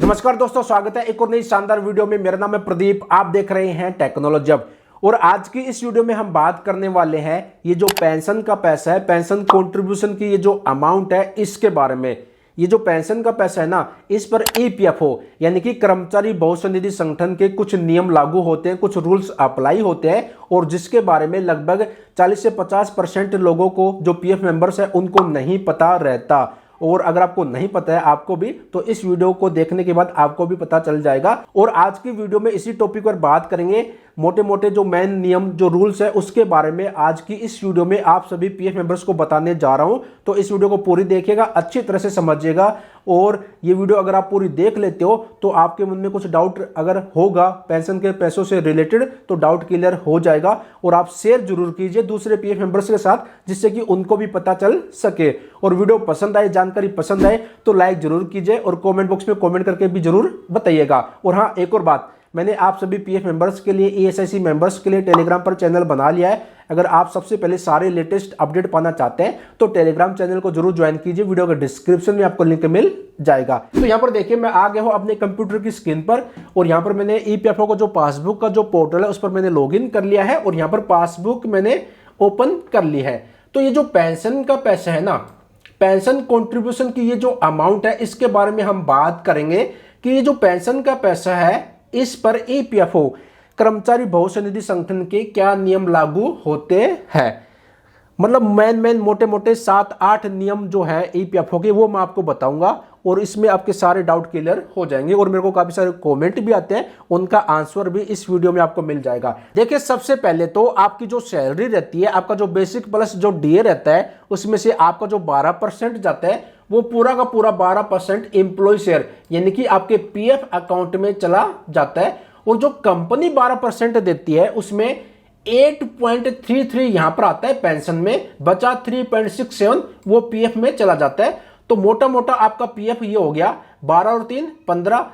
नमस्कार दोस्तों, स्वागत है एक और नई शानदार वीडियो में। मेरा नाम है प्रदीप, आप देख रहे हैं टेक्नोलॉजी अब। और आज की इस वीडियो में हम बात करने वाले हैं ये जो पेंशन का पैसा है, पेंशन कंट्रीब्यूशन की ये जो अमाउंट है, इसके बारे में। ये जो पेंशन का पैसा है ना, इस पर ईपीएफओ यानी कि कर्मचारी भविष्य निधि संगठन के कुछ नियम लागू होते हैं, कुछ रूल्स अप्लाई होते हैं, और जिसके बारे में लगभग 40 से 50% लोगों को जो पीएफ मेंबर्स है उनको नहीं पता रहता। और अगर आपको नहीं पता है आपको भी, तो इस वीडियो को देखने के बाद आपको भी पता चल जाएगा। और आज की वीडियो में इसी टॉपिक पर बात करेंगे, मोटे मोटे जो मेन नियम जो रूल्स है उसके बारे में आज की इस वीडियो में आप सभी पीएफ मेंबर्स को बताने जा रहा हूं। तो इस वीडियो को पूरी देखिएगा, अच्छी तरह से समझिएगा। और ये वीडियो अगर आप पूरी देख लेते हो तो आपके मन में कुछ डाउट अगर होगा पेंशन के पैसों से रिलेटेड, तो डाउट क्लियर हो जाएगा। और आप शेयर जरूर कीजिए दूसरे पीएफ मेंबर्स के साथ, जिससे कि उनको भी पता चल सके। और वीडियो पसंद आए, जानकारी पसंद आए तो लाइक जरूर कीजिए और कमेंट बॉक्स में कमेंट करके भी जरूर बताइएगा। और हाँ, एक और बात, मैंने आप सभी पीएफ मेंबर्स के लिए, ईएसआईसी मेंबर्स के लिए टेलीग्राम पर चैनल बना लिया है। अगर आप सबसे पहले सारे लेटेस्ट अपडेट पाना चाहते हैं तो टेलीग्राम चैनल को जरूर ज्वाइन कीजिए, वीडियो के डिस्क्रिप्शन में आपको लिंक मिल जाएगा। तो यहाँ पर देखिए, मैं आ गया हूँ अपने कंप्यूटर की स्क्रीन पर, और यहाँ पर मैंने ईपीएफओ का जो पासबुक का जो पोर्टल है उस पर मैंने लॉगिन कर लिया है, और यहाँ पर पासबुक मैंने ओपन कर ली है। तो ये जो पेंशन का पैसा है ना, पेंशन कंट्रीब्यूशन की ये जो अमाउंट है, इसके बारे में हम बात करेंगे कि ये जो पेंशन का पैसा है इस पर ईपीएफओ कर्मचारी भविष्य निधि संगठन के क्या नियम लागू होते हैं। मतलब मेन मोटे मोटे 7-8 नियम जो है ईपीएफओ के, वो मैं आपको बताऊंगा, और इसमें आपके सारे डाउट क्लियर हो जाएंगे। और मेरे को काफी सारे कमेंट भी आते हैं, उनका आंसर भी इस वीडियो में आपको मिल जाएगा। देखिए, सबसे पहले तो आपकी जो सैलरी रहती है, आपका जो बेसिक प्लस जो डीए रहता है, उसमें से आपका जो 12% जाता है, वो पूरा का पूरा 12% एम्प्लॉय शेयर यानी कि आपके पीएफ अकाउंट में चला जाता है। और जो कंपनी 12% देती है उसमें 8.33 यहां पर आता है पेंशन में, बचा 3.67 वो पीएफ में चला जाता है। तो मोटा मोटा आपका पीएफ ये हो गया 12 और 3 15,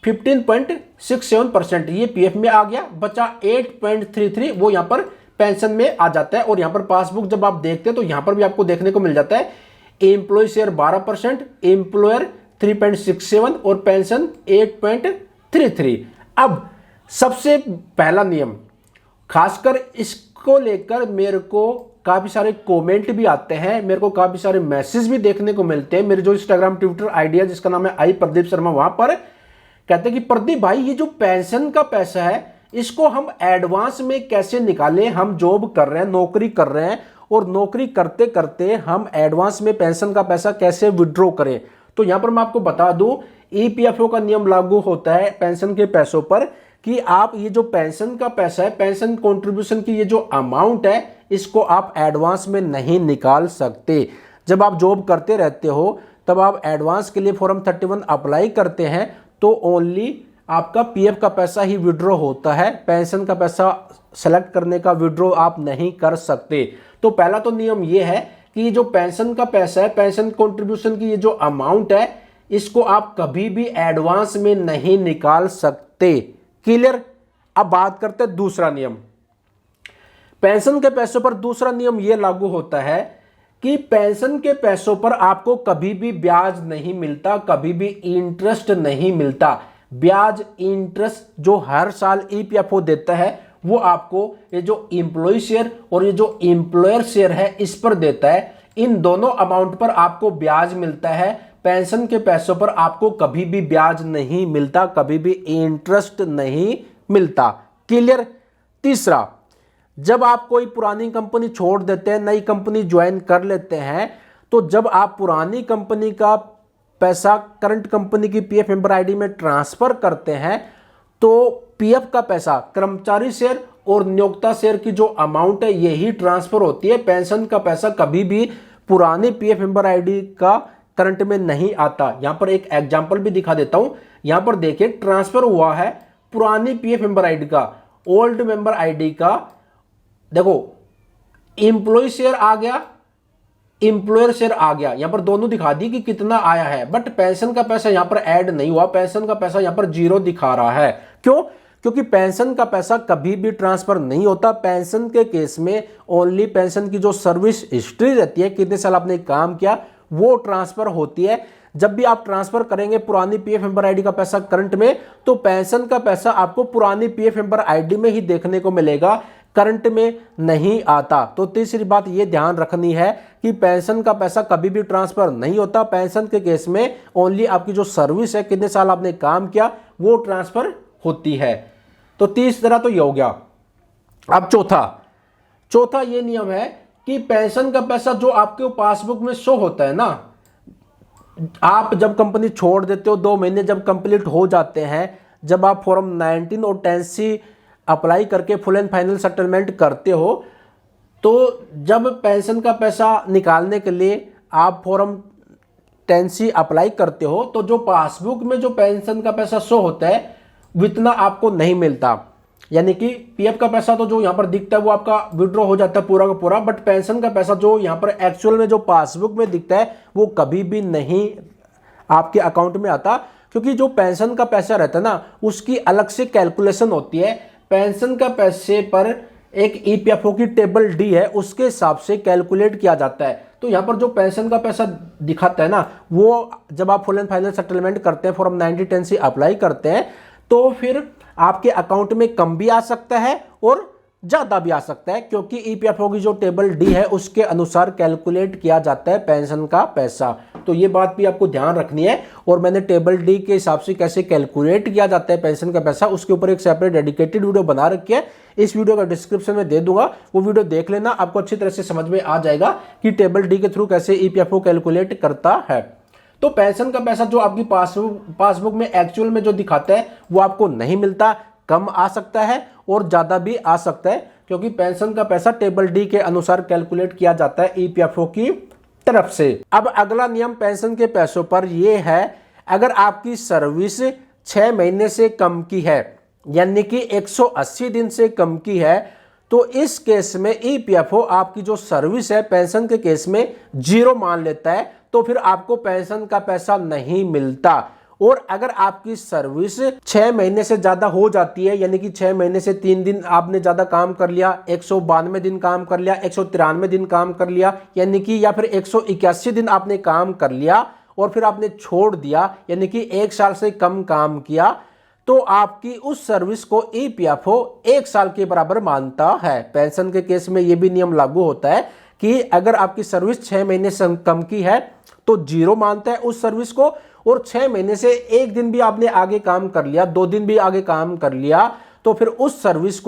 15.67% ये पीएफ में आ गया, बचा 8.33 वो यहां पर पेंशन में आ जाता है। और यहां पर पासबुक जब आप देखते हैं तो यहां पर भी आपको देखने को मिल जाता है एम्प्लॉय शेयर 12%, एम्प्लॉयर 3.67 और पेंशन 8.33। अब सबसे पहला नियम, खासकर इसको लेकर मेरे को काफी सारे कमेंट भी आते हैं, मेरे को काफी सारे मैसेज भी देखने को मिलते हैं। मेरे जो इंस्टाग्राम ट्विटर आईडी है जिसका नाम है आई प्रदीप शर्मा, वहां पर कहते हैं कि प्रदीप भाई, ये जो पेंशन का पैसा है इसको हम एडवांस में कैसे निकालें। हम जॉब कर रहे हैं, नौकरी कर रहे हैं, और नौकरी करते करते हम एडवांस में पेंशन का पैसा कैसे विड्रॉ करें। तो यहां पर मैं आपको बता दूं, ईपीएफओ का नियम लागू होता है पेंशन के पैसों पर कि आप ये जो पेंशन का पैसा है, पेंशन कंट्रीब्यूशन की ये जो अमाउंट है, इसको आप एडवांस में नहीं निकाल सकते। जब आप जॉब करते रहते हो तब आप एडवांस के लिए फॉर्म 31 अप्लाई करते हैं, तो ओनली आपका पीएफ का पैसा ही विड्रॉ होता है, पेंशन का पैसा सेलेक्ट करने का विड्रॉ आप नहीं कर सकते। तो पहला तो नियम ये है कि जो पेंशन का पैसा है, पेंशन कंट्रीब्यूशन की ये जो अमाउंट है, इसको आप कभी भी एडवांस में नहीं निकाल सकते। क्लियर। अब बात करते हैं दूसरा नियम। पेंशन के पैसों पर दूसरा नियम यह लागू होता है कि पेंशन के पैसों पर आपको कभी भी ब्याज नहीं मिलता, कभी भी इंटरेस्ट नहीं मिलता। ब्याज इंटरेस्ट जो हर साल ईपीएफओ देता है वो आपको ये जो एम्प्लॉय शेयर और ये जो एम्प्लॉयर शेयर है इस पर देता है। इन दोनों अमाउंट पर आपको ब्याज मिलता है। पेंशन के पैसों पर आपको कभी भी ब्याज नहीं मिलता, कभी भी इंटरेस्ट नहीं मिलता। क्लियर। तीसरा, जब आप कोई पुरानी कंपनी छोड़ देते हैं, नई कंपनी ज्वाइन कर लेते हैं, तो जब आप पुरानी कंपनी का पैसा करंट कंपनी की पीएफ मेंबर आईडी में ट्रांसफर करते हैं, तो पीएफ का पैसा, कर्मचारी शेयर और नियोक्ता शेयर की जो अमाउंट है यही ट्रांसफर होती है। पेंशन का पैसा कभी भी पुरानी पीएफ मेंबर आईडी का करंट में नहीं आता। यहां पर एक एग्जांपल भी दिखा देता हूं। यहां पर देखिए, ट्रांसफर हुआ है पुरानी पीएफ मेंबर आईडी का, ओल्ड मेंबर आईडी का। देखो, एम्प्लॉय शेयर आ गया, एम्प्लॉयर शेयर आ गया, यहां पर दोनों दिखा दी कि कितना आया है, बट पेंशन का पैसा यहां पर ऐड नहीं हुआ। पेंशन का पैसा यहां पर 0 दिखा रहा है। क्यों? क्योंकि पेंशन का पैसा कभी भी ट्रांसफर नहीं होता। पेंशन के केस में ओनली पेंशन की जो सर्विस हिस्ट्री रहती है, कितने साल आपने काम किया, वो ट्रांसफर होती है। जब भी आप ट्रांसफर करेंगे पुरानी पीएफ मेंबर आईडी का पैसा करंट में, तो पेंशन का पैसा आपको पुरानी पीएफ मेंबर आईडी में ही देखने को मिलेगा, करंट में नहीं आता। तो तीसरी बात ये ध्यान रखनी है कि पेंशन का पैसा कभी भी ट्रांसफर नहीं होता। पेंशन के केस में ओनली आपकी जो सर्विस है, कितने साल आपने काम किया, वो ट्रांसफर होती है। तो तीसरा तो ये हो गया। अब चौथा ये नियम है कि पेंशन का पैसा जो आपके पासबुक में शो होता है ना, आप जब कंपनी छोड़ देते हो, 2 महीने जब कंप्लीट हो जाते हैं, जब आप फॉर्म 19 और 10C अप्लाई करके फुल एंड फाइनल सेटलमेंट करते हो, तो जब पेंशन का पैसा निकालने के लिए आप फॉर्म 10C अप्लाई करते हो, तो जो पासबुक में जो पेंशन का पैसा शो होता है उतना आपको नहीं मिलता। यानी कि पीएफ का पैसा तो जो यहाँ पर दिखता है वो आपका विड्रॉ हो जाता है पूरा का पूरा, बट पेंशन का पैसा जो यहाँ पर एक्चुअल में जो पासबुक में दिखता है वो कभी भी नहीं आपके अकाउंट में आता, क्योंकि जो पेंशन का पैसा रहता है ना उसकी अलग से कैलकुलेशन होती है। पेंशन का पैसे पर एक ईपीएफओ की टेबल डी है, उसके हिसाब से कैलकुलेट किया जाता है। तो यहाँ पर जो पेंशन का पैसा दिखाता है ना, वो जब आप फुल एंड फाइनल सेटलमेंट करते हैं, फॉर्म 9010C अप्लाई करते हैं, तो फिर आपके अकाउंट में कम भी आ सकता है और ज्यादा भी आ सकता है, क्योंकि ईपीएफओ की जो टेबल डी है उसके अनुसार कैलकुलेट किया जाता है पेंशन का पैसा। तो ये बात भी आपको ध्यान रखनी है। और मैंने टेबल डी के हिसाब से कैसे कैलकुलेट किया जाता है पेंशन का पैसा, उसके ऊपर एक सेपरेट डेडिकेटेड वीडियो बना रखी है, इस वीडियो का डिस्क्रिप्शन में दे दूंगा, वो वीडियो देख लेना, आपको अच्छी तरह से समझ में आ जाएगा कि टेबल डी के थ्रू कैसे ईपीएफओ कैलकुलेट करता है। तो पेंशन का पैसा जो आपकी पासबुक में एक्चुअल में जो दिखाता है वो आपको नहीं मिलता, कम आ सकता है और ज्यादा भी आ सकता है, क्योंकि पेंशन का पैसा टेबल डी के अनुसार कैलकुलेट किया जाता है ईपीएफओ की तरफ से। अब अगला नियम पेंशन के पैसों पर यह है, अगर आपकी सर्विस 6 महीने से कम की है, यानी कि 180 दिन से कम की है, तो इस केस में ईपीएफओ आपकी जो सर्विस है पेंशन के केस में 0 मान लेता है, तो फिर आपको पेंशन का पैसा नहीं मिलता। और अगर आपकी सर्विस 6 महीने से ज्यादा हो जाती है, यानी कि 6 महीने से 3 दिन आपने ज्यादा काम कर लिया, 192 दिन काम कर लिया, 193 दिन काम कर लिया, यानी कि या फिर 181 दिन आपने काम कर लिया और फिर आपने छोड़ दिया, यानी कि 1 साल से कम काम किया, तो आपकी उस सर्विस को ईपीएफओ 1 साल के बराबर मानता है। पेंशन के केस में यह भी नियम लागू होता है कि अगर आपकी सर्विस 6 महीने से कम की है तो 0 मानता है उस सर्विस को, और 6 महीने से 1 दिन भी आपने आगे काम कर लिया, 2 दिन भी आगे काम कर लिया, तो फिर उस सर्विस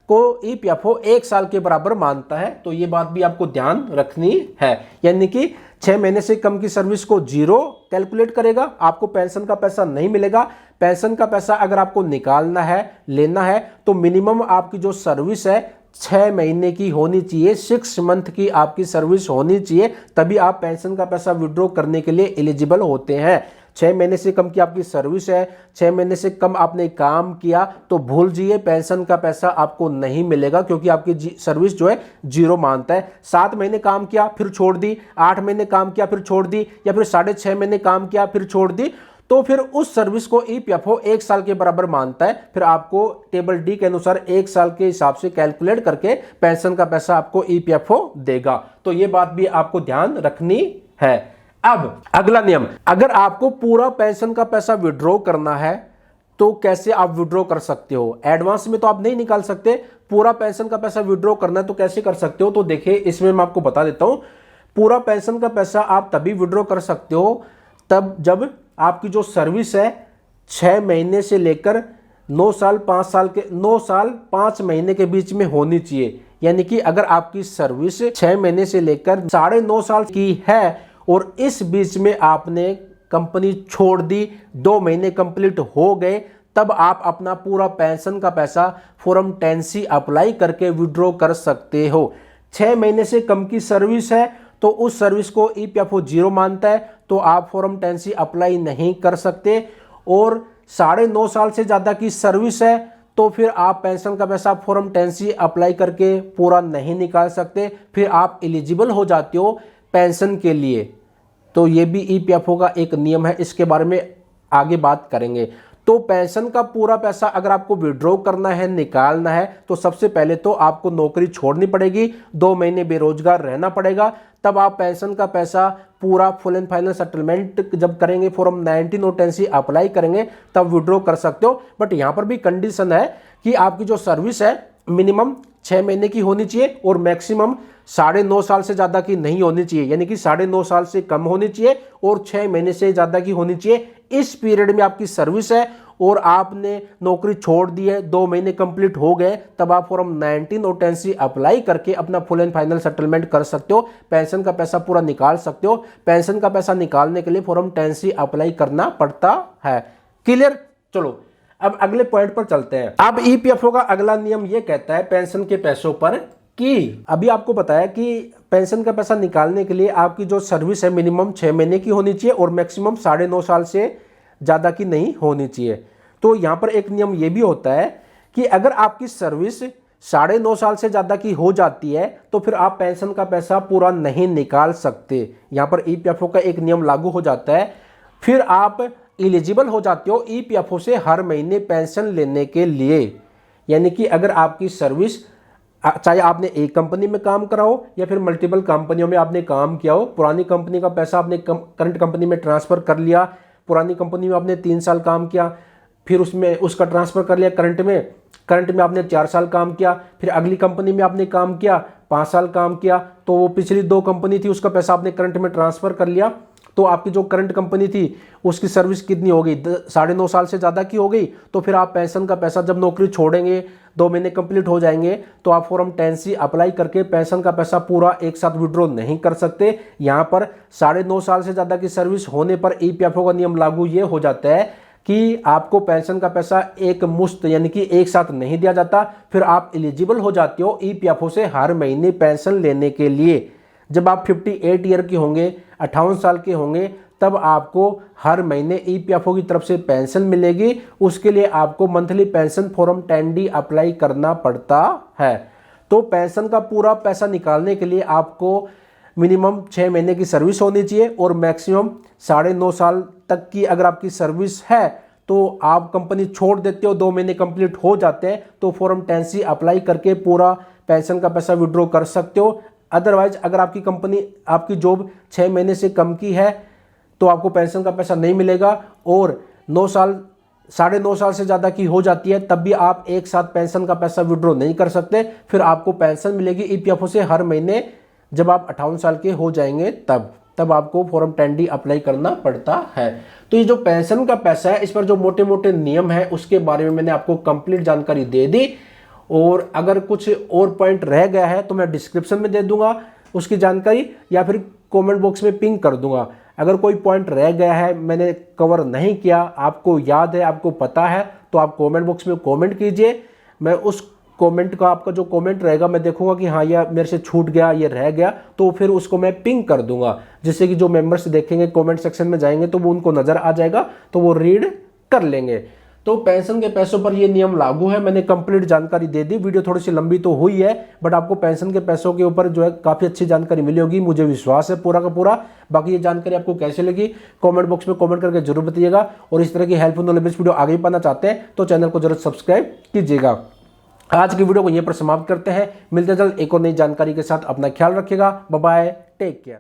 को ईपीएफओ 1 साल के बराबर मानता है। तो ये बात भी आपको ध्यान रखनी है, यानी कि 6 महीने से कम की सर्विस को 0 कैलकुलेट करेगा, आपको पेंशन का पैसा नहीं मिलेगा। पेंशन का पैसा अगर आपको निकालना है, लेना है, तो मिनिमम आपकी जो सर्विस है 6 महीने की होनी चाहिए, 6 मंथ की आपकी सर्विस होनी चाहिए, तभी आप पेंशन का पैसा विड्रॉ करने के लिए एलिजिबल होते हैं। 6 महीने से कम की आपकी सर्विस है, 6 महीने से कम आपने काम किया, तो भूल जाइए पेंशन का पैसा आपको नहीं मिलेगा, क्योंकि आपकी सर्विस जो है 0 मानता है। 7 महीने काम किया फिर छोड़ दी, 8 महीने काम किया फिर छोड़ दी, या फिर 6.5 महीने काम किया फिर छोड़ दी, तो फिर उस सर्विस को ईपीएफओ 1 साल के बराबर मानता है। फिर आपको टेबल डी के अनुसार 1 साल के हिसाब से कैलकुलेट करके पेंशन का पैसा आपको ईपीएफओ देगा। तो ये बात भी आपको ध्यान रखनी है। अब अगला नियम, अगर आपको पूरा पेंशन का पैसा विड्रॉ करना है तो कैसे आप विड्रॉ कर सकते हो। एडवांस में तो आप नहीं निकाल सकते, पूरा पेंशन का पैसा विड्रॉ करना है तो कैसे कर सकते हो। तो देखिए इसमें मैं आपको बता देता हूं, पूरा पेंशन का पैसा आप तभी विड्रॉ कर सकते हो तब जब आपकी जो सर्विस है 6 महीने से लेकर 9 साल 5 महीने के बीच में होनी चाहिए। यानी कि अगर आपकी सर्विस 6 महीने से लेकर 9.5 साल की है और इस बीच में आपने कंपनी छोड़ दी, 2 महीने कंप्लीट हो गए, तब आप अपना पूरा पेंशन का पैसा फॉर्म 10C अप्लाई करके विड्रॉ कर सकते हो। 6 महीने से कम की सर्विस है तो उस सर्विस को ईपीएफओ 0 मानता है, तो आप फॉर्म 10C अप्लाई नहीं कर सकते। और 9.5 साल से ज्यादा की सर्विस है तो फिर आप पेंशन का पैसा फॉर्म 10C अप्लाई करके पूरा नहीं निकाल सकते, फिर आप एलिजिबल हो जाते हो पेंशन के लिए। तो ये भी ईपीएफओ का एक नियम है, इसके बारे में आगे बात करेंगे। तो पेंशन का पूरा पैसा अगर आपको विड्रॉ करना है, निकालना है, तो सबसे पहले तो आपको नौकरी छोड़नी पड़ेगी, 2 महीने बेरोजगार रहना पड़ेगा, तब आप पेंशन का पैसा पूरा फुल एंड फाइनल सेटलमेंट जब करेंगे, फॉर्म 19 और 10C अप्लाई करेंगे, तब विड्रॉ कर सकते हो। बट यहां पर भी कंडीशन है कि आपकी जो सर्विस है मिनिमम 6 महीने की होनी चाहिए और मैक्सिमम 9.5 साल से ज्यादा की नहीं होनी चाहिए, यानी कि 9.5 साल से कम होनी चाहिए और 6 महीने से ज्यादा की होनी चाहिए। इस पीरियड में आपकी सर्विस है और आपने नौकरी छोड़ दी है, 2 महीने कंप्लीट हो गए, तब आप फॉर्म 19 और 10C अप्लाई करके अपना फुल एंड फाइनल सेटलमेंट कर सकते हो, पेंशन का पैसा पूरा निकाल सकते हो। पेंशन का पैसा निकालने के लिए फॉर्म 10C अप्लाई करना पड़ता है। क्लियर? चलो अब अगले पॉइंट पर चलते हैं। अब ईपीएफओ का अगला नियम यह कहता है पेंशन के पैसों पर कि अभी आपको बताया कि पेंशन का पैसा निकालने के लिए आपकी जो सर्विस है मिनिमम 6 महीने की होनी चाहिए और मैक्सिमम 9.5 साल से ज्यादा की नहीं होनी चाहिए। तो यहां पर एक नियम यह भी होता है कि अगर आपकी सर्विस 9.5 साल से ज्यादा की हो जाती है तो फिर आप पेंशन का पैसा पूरा नहीं निकाल सकते। यहां पर ईपीएफओ का एक नियम लागू हो जाता है, फिर आप एलिजिबल हो जाते हो ईपीएफओ से हर महीने पेंशन लेने के लिए। यानी कि अगर आपकी सर्विस, चाहे आपने एक कंपनी में काम करा हो या फिर मल्टीपल कंपनियों में आपने काम किया हो, पुरानी कंपनी का पैसा आपने करंट कंपनी में ट्रांसफर कर लिया, पुरानी कंपनी में आपने 3 साल काम किया, फिर उसमें उसका ट्रांसफर कर लिया करंट में आपने 4 साल काम किया, फिर अगली कंपनी में आपने काम किया 5 साल काम किया, तो वो पिछली 2 कंपनी थी उसका पैसा आपने करंट में ट्रांसफर कर लिया, तो आपकी जो करंट कंपनी थी उसकी सर्विस कितनी हो गई, 9.5 साल से ज्यादा की हो गई। तो फिर आप पेंशन का पैसा जब नौकरी छोड़ेंगे, 2 महीने कंप्लीट हो जाएंगे, तो आप फॉर्म 10C अप्लाई करके पेंशन का पैसा पूरा एक साथ विड्रॉ नहीं कर सकते। यहां पर 9.5 साल से ज्यादा की सर्विस होने पर ईपीएफओ का नियम लागू ये हो जाता है कि आपको पेंशन का पैसा एक मुश्त यानी कि एक साथ नहीं दिया जाता, फिर आप एलिजिबल हो जाते हो ईपीएफओ से हर महीने पेंशन लेने के लिए। जब आप 58 ईयर के होंगे, 58 साल के होंगे, तब आपको हर महीने ईपीएफओ की तरफ से पेंशन मिलेगी। उसके लिए आपको monthly pension form 10D apply करना पड़ता है। तो पेंशन का पूरा पैसा निकालने के लिए आपको मिनिमम 6 महीने की सर्विस होनी चाहिए और मैक्सिमम 9.5 साल तक की अगर आपकी सर्विस है तो आप कंपनी छोड़ देते हो, 2 महीने कंप्लीट हो जाते हैं, तो फॉर्म 10C अप्लाई करके पूरा पेंशन का पैसा विड्रॉ कर सकते हो। अदरवाइज अगर आपकी कंपनी, आपकी जॉब 6 महीने से कम की है तो आपको पेंशन का पैसा नहीं मिलेगा, और 9.5 साल से ज्यादा की हो जाती है तब भी आप एक साथ पेंशन का पैसा विड्रॉ नहीं कर सकते। फिर आपको पेंशन मिलेगी ईपीएफओ से हर महीने जब आप 58 साल के हो जाएंगे, तब आपको फॉर्म 10D अप्लाई करना पड़ता है। तो ये जो पेंशन का पैसा है, इस पर जो मोटे मोटे नियम है उसके बारे में मैंने आपको कंप्लीट जानकारी दे दी, और अगर कुछ और पॉइंट रह गया है तो मैं डिस्क्रिप्शन में दे दूंगा उसकी जानकारी, या फिर कमेंट बॉक्स में पिंग कर दूंगा। अगर कोई पॉइंट रह गया है, मैंने कवर नहीं किया, आपको याद है, आपको पता है, तो आप कमेंट बॉक्स में कमेंट कीजिए। मैं उस कमेंट का, आपका जो कमेंट रहेगा, मैं देखूंगा कि हाँ यह मेरे से छूट गया, ये रह गया, तो फिर उसको मैं पिंग कर दूंगा, जिससे कि जो मेंबर्स देखेंगे कमेंट सेक्शन में जाएंगे तो वो उनको नजर आ जाएगा, तो वो रीड कर लेंगे। तो पेंशन के पैसों पर ये नियम लागू है। मैंने कंप्लीट जानकारी दे दी। वीडियो थोड़ी सी लंबी तो हुई है, बट आपको पेंशन के पैसों के ऊपर जो है काफी अच्छी जानकारी मिली होगी, मुझे विश्वास है पूरा का पूरा। बाकी ये जानकारी आपको कैसे लगी कमेंट बॉक्स में कमेंट करके जरूर बताइएगा, और इस तरह की हेल्पफुल नॉलेज वीडियो आगे भी पाना चाहते हैं तो चैनल को जरूर सब्सक्राइब कीजिएगा। आज की वीडियो को यहीं पर समाप्त करते हैं। मिलते जल्द एक और नई जानकारी के साथ। अपना ख्याल रखिएगा। Bye bye, take care.